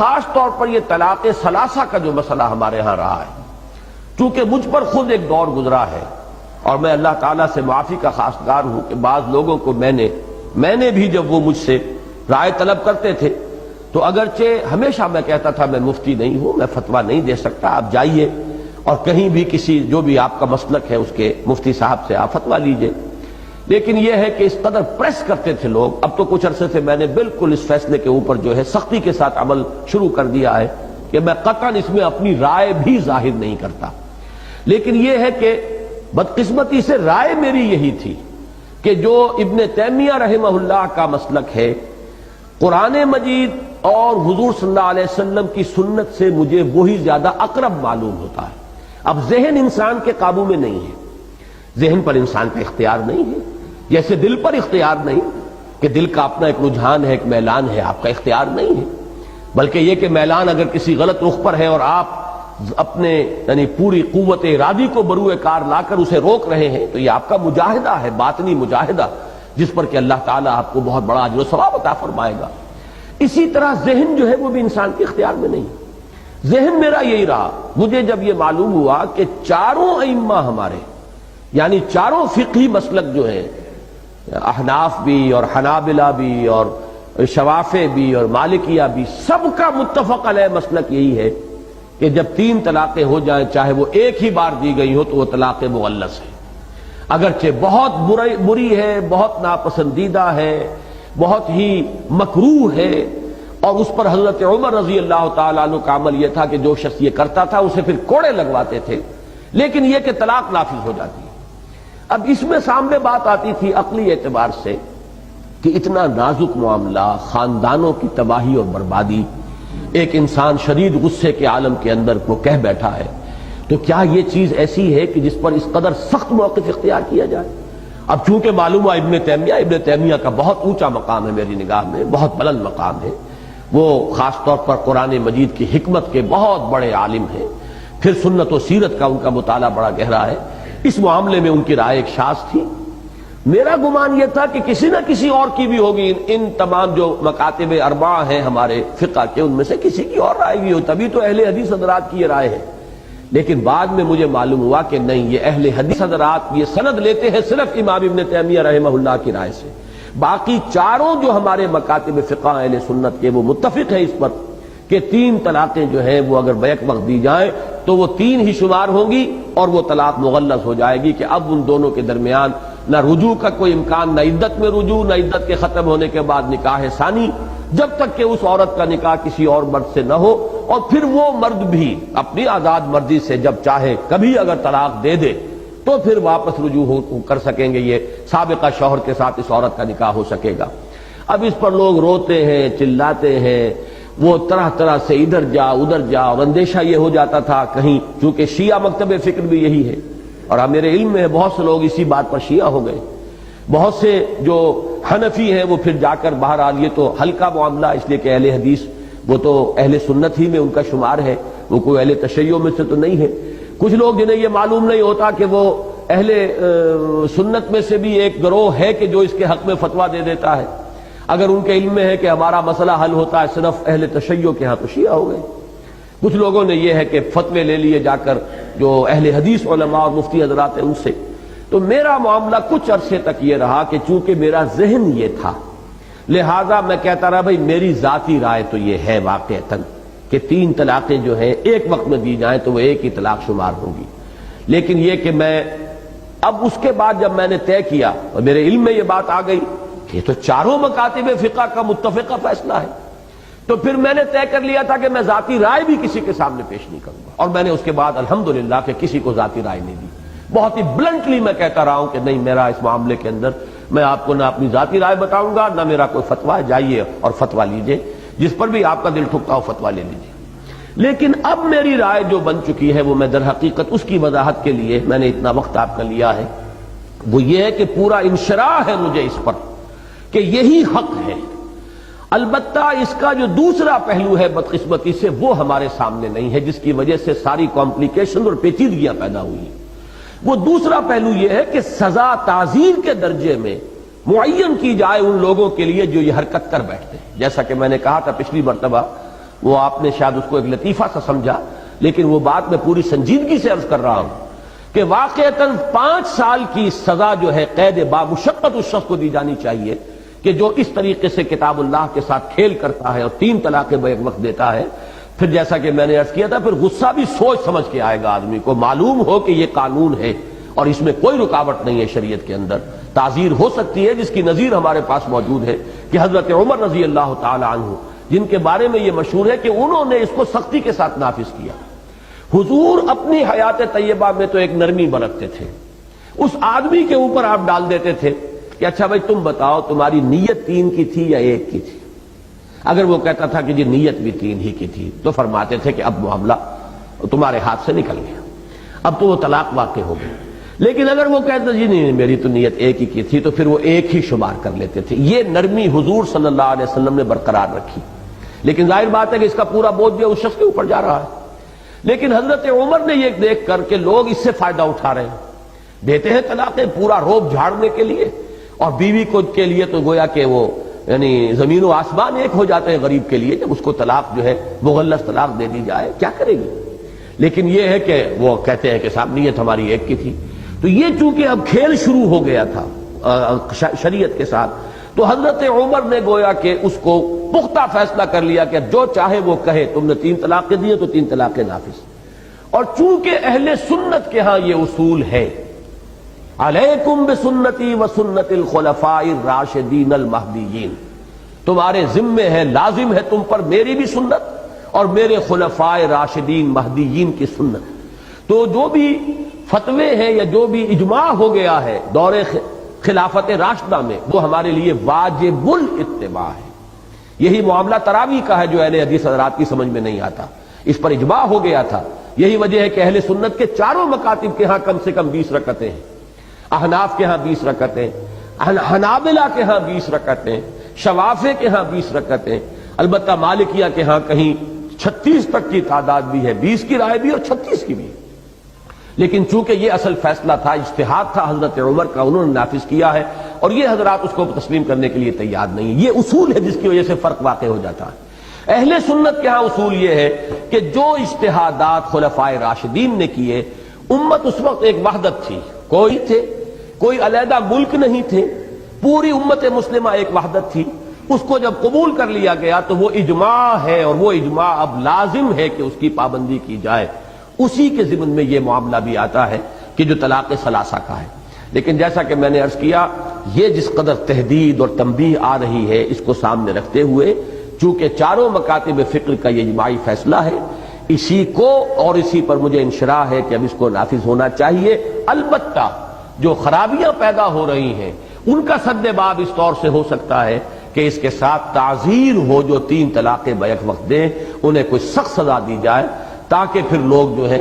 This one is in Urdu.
خاص طور پر یہ طلاق ثلاثہ کا جو مسئلہ ہمارے ہاں رہا ہے، چونکہ مجھ پر خود ایک دور گزرا ہے اور میں اللہ تعالیٰ سے معافی کا خواستگار ہوں کہ بعض لوگوں کو میں نے بھی جب وہ مجھ سے رائے طلب کرتے تھے تو اگرچہ ہمیشہ میں کہتا تھا میں مفتی نہیں ہوں، میں فتویٰ نہیں دے سکتا، آپ جائیے اور کہیں بھی کسی جو بھی آپ کا مسلک ہے اس کے مفتی صاحب سے آپ فتویٰ لیجئے، لیکن یہ ہے کہ اس قدر پریس کرتے تھے لوگ۔ اب تو کچھ عرصے سے میں نے بالکل اس فیصلے کے اوپر جو ہے سختی کے ساتھ عمل شروع کر دیا ہے کہ میں قطعاً اس میں اپنی رائے بھی ظاہر نہیں کرتا، لیکن یہ ہے کہ بدقسمتی سے رائے میری یہی تھی کہ جو ابن تیمیہ رحمہ اللہ کا مسلک ہے، قرآن مجید اور حضور صلی اللہ علیہ وسلم کی سنت سے مجھے وہی زیادہ اقرب معلوم ہوتا ہے۔ اب ذہن انسان کے قابو میں نہیں ہے، ذہن پر انسان کا اختیار نہیں ہے، جیسے دل پر اختیار نہیں کہ دل کا اپنا ایک رجحان ہے، ایک میلان ہے، آپ کا اختیار نہیں ہے، بلکہ یہ کہ میلان اگر کسی غلط رخ پر ہے اور آپ اپنے یعنی پوری قوت ارادی کو بروئے کار لا کر اسے روک رہے ہیں تو یہ آپ کا مجاہدہ ہے، باطنی مجاہدہ، جس پر کہ اللہ تعالیٰ آپ کو بہت بڑا اجر و ثواب عطا فرمائے گا۔ اسی طرح ذہن جو ہے وہ بھی انسان کے اختیار میں نہیں، ذہن میرا یہی رہا۔ مجھے جب یہ معلوم ہوا کہ چاروں ائمہ ہمارے یعنی چاروں فقہی مسلک جو ہیں، احناف بھی اور حنابلہ بھی اور شوافع بھی اور مالکیہ بھی، سب کا متفق علیہ مسلک یہی ہے کہ جب 3 طلاقیں ہو جائیں چاہے وہ ایک ہی بار دی گئی ہو تو وہ طلاق مغلظ ہے، اگرچہ بہت بری ہے، بہت ناپسندیدہ ہے، بہت ہی مکروہ ہے، اور اس پر حضرت عمر رضی اللہ تعالیٰ عنہ کا عمل یہ تھا کہ جو شخص یہ کرتا تھا اسے پھر کوڑے لگواتے تھے، لیکن یہ کہ طلاق نافذ ہو جاتی ہے۔ اب اس میں سامنے بات آتی تھی عقلی اعتبار سے کہ اتنا نازک معاملہ، خاندانوں کی تباہی اور بربادی، ایک انسان شدید غصے کے عالم کے اندر وہ کہہ بیٹھا ہے، تو کیا یہ چیز ایسی ہے کہ جس پر اس قدر سخت موقف اختیار کیا جائے؟ اب چونکہ معلوم ہوا ابن تیمیہ کا بہت اونچا مقام ہے میری نگاہ میں، بہت بلند مقام ہے، وہ خاص طور پر قرآن مجید کی حکمت کے بہت بڑے عالم ہیں، پھر سنت و سیرت کا ان کا مطالعہ بڑا گہرا ہے، اس معاملے میں ان کی رائے ایک شاذ تھی۔ میرا گمان یہ تھا کہ کسی نہ کسی اور کی بھی ہوگی، ان تمام جو مکاتب اربعہ ہیں ہمارے فقہ کے، ان میں سے کسی کی اور رائے بھی ہو، تبھی تو اہل حدیث حضرات کی یہ رائے ہے۔ لیکن بعد میں مجھے معلوم ہوا کہ نہیں، یہ اہل حدیث حضرات یہ سند لیتے ہیں صرف امام ابن تیمیہ رحمہ اللہ کی رائے سے، باقی چاروں جو ہمارے مکاتب فقہ اہل سنت کے وہ متفق ہیں اس پر کہ 3 طلاقیں جو ہیں وہ اگر بیک وقت دی جائیں تو وہ 3 ہی شمار ہوں گی اور وہ طلاق مغلظ ہو جائے گی، کہ اب ان دونوں کے درمیان نہ رجوع کا کوئی امکان، نہ عدت میں رجوع، نہ عدت کے ختم ہونے کے بعد نکاح ثانی، جب تک کہ اس عورت کا نکاح کسی اور مرد سے نہ ہو، اور پھر وہ مرد بھی اپنی آزاد مرضی سے جب چاہے کبھی اگر طلاق دے دے تو پھر واپس رجوع کر سکیں گے، یہ سابقہ شوہر کے ساتھ اس عورت کا نکاح ہو سکے گا۔ اب اس پر لوگ روتے ہیں، چلاتے ہیں، وہ طرح طرح سے ادھر جا ادھر جا، اور اندیشہ یہ ہو جاتا تھا کہیں، چونکہ شیعہ مکتب فکر بھی یہی ہے، اور میرے علم میں بہت سے لوگ اسی بات پر شیعہ ہو گئے، بہت سے جو حنفی ہیں وہ پھر جا کر بہرحال، یہ تو ہلکا معاملہ اس لیے کہ اہل حدیث وہ تو اہل سنت ہی میں ان کا شمار ہے، وہ کوئی اہل تشیع میں سے تو نہیں ہے۔ کچھ لوگ جنہیں یہ معلوم نہیں ہوتا کہ وہ اہل سنت میں سے بھی ایک گروہ ہے کہ جو اس کے حق میں فتویٰ دے دیتا ہے، اگر ان کے علم میں ہے کہ ہمارا مسئلہ حل ہوتا ہے صرف اہل تشیع کے ہاں، تو شیعہ ہو گئے۔ کچھ لوگوں نے یہ ہے کہ فتوے لے لیے جا کر جو اہل حدیث علماء اور مفتی حضرات ہیں ان سے۔ تو میرا معاملہ کچھ عرصے تک یہ رہا کہ چونکہ میرا ذہن یہ تھا، لہذا میں کہتا رہا بھائی میری ذاتی رائے تو یہ ہے واقعتاً کہ 3 طلاقیں جو ہیں ایک وقت میں دی جائیں تو وہ ایک ہی طلاق شمار ہوگی، لیکن یہ کہ میں اب اس کے بعد جب میں نے طے کیا اور میرے علم میں یہ بات آ گئی کہ یہ تو چاروں مکاتب فقہ کا متفقہ فیصلہ ہے، تو پھر میں نے طے کر لیا تھا کہ میں ذاتی رائے بھی کسی کے سامنے پیش نہیں کروں گا، اور میں نے اس کے بعد الحمدللہ کہ کسی کو ذاتی رائے نہیں دی، بہت ہی بلنٹلی میں کہتا رہا ہوں کہ نہیں، میرا اس معاملے کے اندر میں آپ کو نہ اپنی ذاتی رائے بتاؤں گا نہ میرا کوئی فتویٰ، جائیے اور فتویٰ لیجئے، جس پر بھی آپ کا دل ٹھکتا ہو فتویٰ لے لیجئے۔ لیکن اب میری رائے جو بن چکی ہے وہ میں در حقیقت اس کی وضاحت کے لیے میں نے اتنا وقت آپ کا لیا ہے، وہ یہ ہے کہ پورا انشراح ہے مجھے اس پر کہ یہی حق ہے، البتہ اس کا جو دوسرا پہلو ہے بدقسمتی سے وہ ہمارے سامنے نہیں ہے، جس کی وجہ سے ساری کمپلیکیشن اور پیچیدگیاں پیدا ہوئی ہیں۔ وہ دوسرا پہلو یہ ہے کہ سزا تعزیر کے درجے میں معین کی جائے ان لوگوں کے لیے جو یہ حرکت کر بیٹھتے ہیں، جیسا کہ میں نے کہا تھا پچھلی مرتبہ وہ آپ نے شاید اس کو ایک لطیفہ سا سمجھا، لیکن وہ بات میں پوری سنجیدگی سے عرض کر رہا ہوں کہ واقعتاً 5 سال کی سزا جو ہے قید بامشقت اس شخص کو دی جانی چاہیے کہ جو اس طریقے سے کتاب اللہ کے ساتھ کھیل کرتا ہے اور 3 طلاقیں بیک وقت دیتا ہے۔ پھر جیسا کہ میں نے عرض کیا تھا، پھر غصہ بھی سوچ سمجھ کے آئے گا آدمی کو، معلوم ہو کہ یہ قانون ہے اور اس میں کوئی رکاوٹ نہیں ہے شریعت کے اندر۔ تعزیر ہو سکتی ہے، جس کی نظیر ہمارے پاس موجود ہے کہ حضرت عمر رضی اللہ تعالی عنہ، جن کے بارے میں یہ مشہور ہے کہ انہوں نے اس کو سختی کے ساتھ نافذ کیا۔ حضور اپنی حیات طیبہ میں تو ایک نرمی برتتے تھے، اس آدمی کے اوپر آپ ڈال دیتے تھے کہ اچھا بھائی تم بتاؤ تمہاری نیت 3 کی تھی یا 1 کی تھی؟ اگر وہ کہتا تھا کہ جی نیت بھی 3 ہی کی تھی تو فرماتے تھے کہ اب معاملہ تمہارے ہاتھ سے نکل گیا، اب تو وہ طلاق واقع ہو گئی۔ لیکن اگر وہ کہتا جی نہیں میری تو نیت 1 ہی کی تھی تو پھر وہ 1 ہی شمار کر لیتے تھے۔ یہ نرمی حضور صلی اللہ علیہ وسلم نے برقرار رکھی، لیکن ظاہر بات ہے کہ اس کا پورا بوجھ جو ہے اس شخص کے اوپر جا رہا ہے۔ لیکن حضرت عمر نے یہ دیکھ کر کہ لوگ اس سے فائدہ اٹھا رہے ہیں، دیتے ہیں طلاقیں پورا روب جھاڑنے کے لیے، اور بیوی کو کے لیے تو گویا کہ وہ یعنی زمین و آسمان ایک ہو جاتے ہیں غریب کے لیے جب اس کو طلاق جو ہے مغلظ طلاق دے دی جائے، کیا کرے گی؟ لیکن یہ ہے کہ وہ کہتے ہیں کہ صاحب نیت ہماری 1 کی تھی۔ تو یہ چونکہ اب کھیل شروع ہو گیا تھا شریعت کے ساتھ، تو حضرت عمر نے گویا کہ اس کو پختہ فیصلہ کر لیا کہ جو چاہے وہ کہے، تم نے 3 طلاقیں دی تو 3 طلاقیں نافذ۔ اور چونکہ اہل سنت کے ہاں یہ اصول ہے، علیکم بسنتی وسنت الخلفاء الراشدین المہدیین، تمہارے ذمے ہے، لازم ہے تم پر میری بھی سنت اور میرے خلفاء راشدین مہدیین کی سنت۔ تو جو بھی فتوے ہیں یا جو بھی اجماع ہو گیا ہے دور خلافت راشدہ میں، وہ ہمارے لیے واجب الاتباع ہے۔ یہی معاملہ تراویح کا ہے جو اہل حدیث حضرات کی سمجھ میں نہیں آتا، اس پر اجماع ہو گیا تھا۔ یہی وجہ ہے کہ اہل سنت کے چاروں مکاتب کے ہاں کم سے کم 20 رکعتیں ہیں، احناف کے ہاں 20 رکعتیں، حنابلہ کے ہاں 20 رکعتیں، شوافع کے ہاں 20 رکعتیں، البتہ مالکیہ کے ہاں کہیں 36 تک کی تعداد بھی ہے، 20 کی رائے بھی اور 36 کی بھی۔ لیکن چونکہ یہ اصل فیصلہ تھا، اجتہاد تھا حضرت عمر کا، انہوں نے نافذ کیا ہے، اور یہ حضرات اس کو تسلیم کرنے کے لیے تیار نہیں۔ یہ اصول ہے جس کی وجہ سے فرق واقع ہو جاتا ہے۔ اہل سنت کے ہاں اصول یہ ہے کہ جو اجتہادات خلفائے راشدین نے کیے، امت اس وقت ایک وحدت تھی، کوئی علیحدہ ملک نہیں تھے، پوری امت مسلمہ ایک وحدت تھی۔ اس کو جب قبول کر لیا گیا تو وہ اجماع ہے، اور وہ اجماع اب لازم ہے کہ اس کی پابندی کی جائے۔ اسی کے ضمن میں یہ معاملہ بھی آتا ہے کہ جو طلاق ثلاثہ کا ہے۔ لیکن جیسا کہ میں نے عرض کیا، یہ جس قدر تحدید اور تنبیہ آ رہی ہے، اس کو سامنے رکھتے ہوئے چونکہ چاروں مکاتب فقہ کا یہ اجماعی فیصلہ ہے، اسی کو اور اسی پر مجھے انشراح ہے کہ اب اس کو نافذ ہونا چاہیے۔ البتہ جو خرابیاں پیدا ہو رہی ہیں ان کا سد باب اس طور سے ہو سکتا ہے کہ اس کے ساتھ تعزیر ہو، جو 3 طلاقیں بیک وقت دیں انہیں کوئی سخت سزا دی جائے، تاکہ پھر لوگ جو ہے